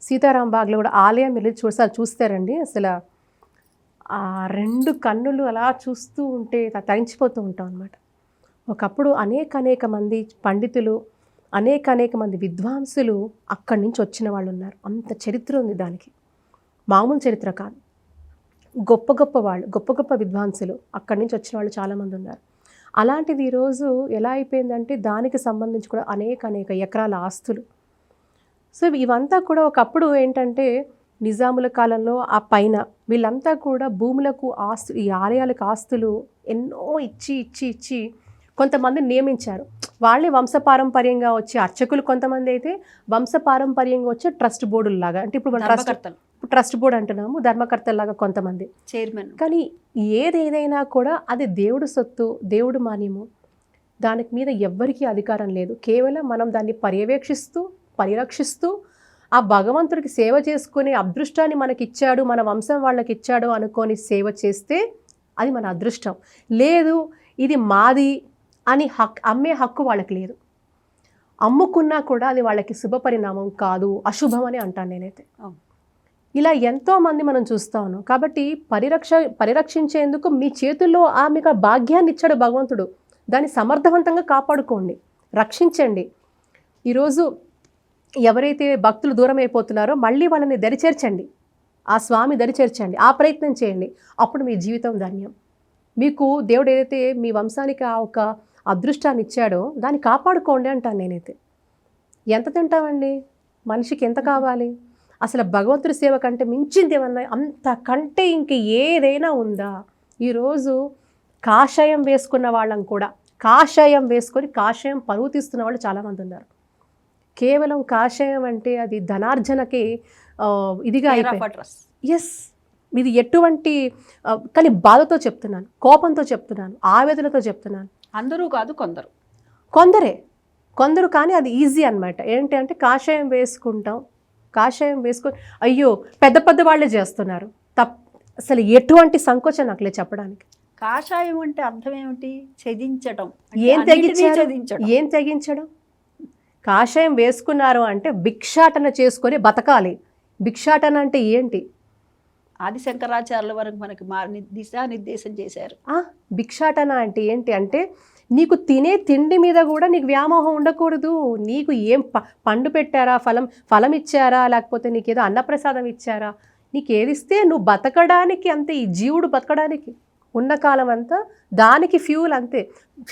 సీతారాం బాగ్లో కూడా ఆలయం వెళ్ళి చూస్తారండి అసలు ఆ 2 కన్నులు అలా చూస్తూ ఉంటే తరించిపోతూ ఉంటాం అనమాట. ఒకప్పుడు అనేక మంది పండితులు, అనేక మంది విద్వాంసులు అక్కడి నుంచి వచ్చిన వాళ్ళు ఉన్నారు. అంత చరిత్ర ఉంది దానికి, మామూలు చరిత్ర కాదు. గొప్ప వాళ్ళు, గొప్ప విద్వాంసులు అక్కడి నుంచి వచ్చిన వాళ్ళు చాలామంది ఉన్నారు. అలాంటిది ఈరోజు ఎలా అయిపోయిందంటే దానికి సంబంధించి కూడా అనేక ఎకరాల ఆస్తులు. సో ఇవంతా కూడా ఒకప్పుడు ఏంటంటే నిజాముల కాలంలో ఆ పైన వీళ్ళంతా కూడా భూములకు ఈ ఆలయాలకు ఆస్తులు ఎన్నో ఇచ్చి కొంతమందిని నియమించారు. వాళ్ళే వంశపారంపర్యంగా వచ్చే అర్చకులు కొంతమంది, అయితే వంశపారంపర్యంగా వచ్చే ట్రస్ట్ బోర్డులు లాగా, అంటే ఇప్పుడు ట్రస్ట్ బోర్డు అంటున్నాము, ధర్మకర్తల్లాగా కొంతమంది చైర్మన్. కానీ ఏదైనా కూడా అది దేవుడు సొత్తు, దేవుడు మాన్యము, దానికి మీద ఎవ్వరికీ అధికారం లేదు. కేవలం మనం దాన్ని పరిరక్షిస్తూ ఆ భగవంతుడికి సేవ చేసుకునే అదృష్టాన్ని మనకిచ్చాడు, మన వంశం వాళ్ళకి ఇచ్చాడు అనుకొని సేవ చేస్తే అది మన అదృష్టం. లేదు ఇది మాది అని అమ్మే హక్కు వాళ్ళకి లేదు. అమ్ముకున్నా కూడా అది వాళ్ళకి శుభపరిణామం కాదు, అశుభం అని అంటాను నేనైతే. ఇలా ఎంతోమంది మనం చూస్తా ఉన్నాం. కాబట్టి పరిరక్షించేందుకు మీ చేతుల్లో మీకు భాగ్యాన్ని ఇచ్చాడు భగవంతుడు, దాన్ని సమర్థవంతంగా కాపాడుకోండి, రక్షించండి. ఈరోజు ఎవరైతే భక్తులు దూరం అయిపోతున్నారో మళ్ళీ వాళ్ళని దరిచేర్చండి, ఆ స్వామి దరిచేర్చండి, ఆ ప్రయత్నం చేయండి. అప్పుడు మీ జీవితం ధన్యం. మీకు దేవుడు ఏదైతే మీ వంశానికి ఆ ఒక అదృష్టాన్ని ఇచ్చాడో దాన్ని కాపాడుకోండి అంటాను నేనైతే. ఎంత తింటామండి, మనిషికి ఎంత కావాలి? అసలు భగవంతుడి సేవ కంటే మించింది ఏమన్నా, అంతకంటే ఇంక ఏదైనా ఉందా? ఈరోజు కాషాయం వేసుకున్న వాళ్ళం కూడా, కాషాయం వేసుకొని కాషాయం పరువు తీస్తున్న వాళ్ళు చాలామంది ఉన్నారు. కేవలం కాషాయం అంటే అది ధనార్జనకి ఇదిగా అయిపోయింది. ఎస్, ఇది ఎటువంటి, కానీ బాధతో చెప్తున్నాను, కోపంతో చెప్తున్నాను, ఆవేదనతో చెప్తున్నాను. అందరూ కాదు, కొందరు కానీ అది ఈజీ అనమాట. ఏంటి అంటే కాషాయం వేసుకొని అయ్యో పెద్ద వాళ్ళే చేస్తున్నారు, అసలు ఎటువంటి సంకోచం నాకు లేదు చెప్పడానికి. కాషాయం అంటే అర్థం ఏమిటి? ఛేదించడం. ఏం తెగించడం? కాషాయం వేసుకున్నారు అంటే భిక్షాటన చేసుకొని బతకాలి. భిక్షాటన అంటే ఏంటి? ఆది శంకరాచార్యుల వరకు మనకి దిశానిర్దేశం చేశారు. భిక్షాటన అంటే ఏంటి అంటే నీకు తినే తిండి మీద కూడా నీకు వ్యామోహం ఉండకూడదు. నీకు ఏం పండు పెట్టారా, ఫలం ఇచ్చారా, లేకపోతే నీకేదో అన్నప్రసాదం ఇచ్చారా, నీకు ఏది ఇస్తే నువ్వు బతకడానికి అంతే. ఈ జీవుడు బతకడానికి ఉన్న కాలం అంతా దానికి ఫ్యూల్ అంతే.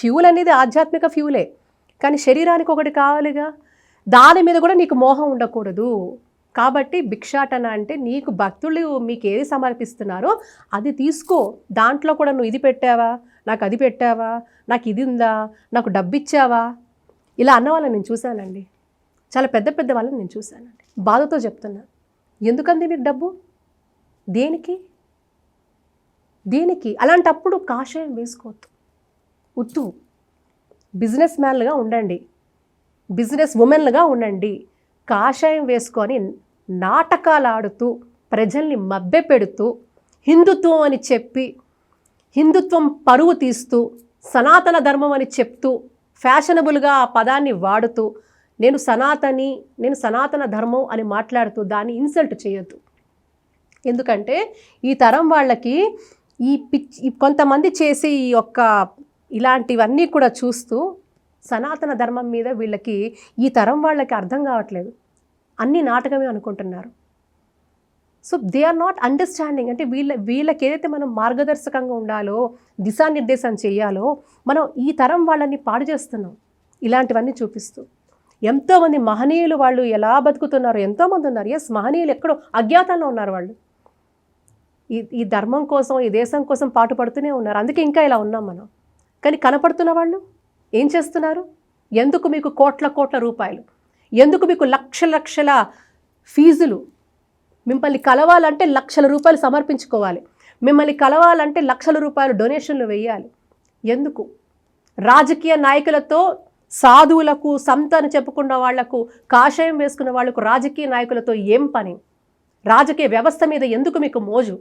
ఫ్యూల్ అనేది ఆధ్యాత్మిక ఫ్యూలే, కానీ శరీరానికి ఒకటి కావాలిగా, దాని మీద కూడా నీకు మోహం ఉండకూడదు. కాబట్టి భిక్షాటన అంటే నీకు భక్తులు మీకు ఏది సమర్పిస్తున్నారో అది తీసుకో. దాంట్లో కూడా నువ్వు ఇది పెట్టావా, నాకు అది పెట్టావా, నాకు ఇది ఉందా, నాకు డబ్బు ఇచ్చావా, ఇలా అన్న వాళ్ళని నేను చూశానండి. చాలా పెద్ద వాళ్ళని నేను చూశానండి. బాధతో చెప్తున్నా. ఎందుకంది మీకు డబ్బు? దేనికి? అలాంటప్పుడు కాషాయం వేసుకోవద్దు. ఉత్తు బిజినెస్ మ్యాన్లుగా ఉండండి, బిజినెస్ ఉమెన్లుగా ఉండండి. కాషాయం వేసుకొని నాటకాలు ఆడుతూ ప్రజల్ని మభ్యపెడుతూ హిందుత్వం అని చెప్పి హిందుత్వం పరువు తీస్తూ సనాతన ధర్మం అని చెప్తూ ఫ్యాషనబుల్గా ఆ పదాన్ని వాడుతూ నేను సనాతన ధర్మం అని మాట్లాడుతూ దాన్ని ఇన్సల్ట్ చేయొద్దు. ఎందుకంటే ఈ తరం వాళ్ళకి కొంతమంది చేసి ఈ యొక్క ఇలాంటివన్నీ కూడా చూస్తూ సనాతన ధర్మం మీద వీళ్ళకి ఈ తరం వాళ్ళకి అర్థం కావట్లేదు, అన్ని నాటకమే అనుకుంటున్నారు. So they are not understanding. అంటే వీళ్ళకి ఏదైతే మనం మార్గదర్శకంగా ఉండాలో, దిశానిర్దేశం చేయాలో, మనం ఈ తరం వాళ్ళని పాడు చేస్తున్నాం ఇలాంటివన్నీ చూపిస్తూ. ఎంతోమంది మహనీయులు వాళ్ళు ఎలా బతుకుతున్నారు, ఎంతోమంది ఉన్నారు. ఎస్, మహనీయులు ఎక్కడో అజ్ఞాతంలో ఉన్నారు. వాళ్ళు ఈ ధర్మం కోసం, ఈ దేశం కోసం పాటుపడుతూనే ఉన్నారు. అందుకే ఇంకా ఇలా ఉన్నాం మనం. కానీ కనపడుతున్న వాళ్ళు ఏం చేస్తున్నారు? ఎందుకు మీకు కోట్ల రూపాయలు, ఎందుకు మీకు లక్షల ఫీజులు? మిమ్మల్ని కలవాలంటే లక్షల రూపాయలు సమర్పించుకోవాలి, మిమ్మల్ని కలవాలంటే లక్షల రూపాయలు డొనేషన్లు వేయాలి. ఎందుకు? రాజకీయ నాయకులతో, సాధువులకు, సంతని చెప్పుకున్న వాళ్లకు, కాషాయం వేసుకున్న వాళ్లకు రాజకీయ నాయకులతో ఏం పని? రాజకీయ వ్యవస్థ మీద ఎందుకు మీకు మోజు?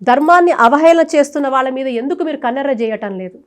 ధర్మాన్ని అవహేళన చేస్తున్న వాళ్ళ మీద ఎందుకు మీరు కన్నెర్ర చేయటం లేదు?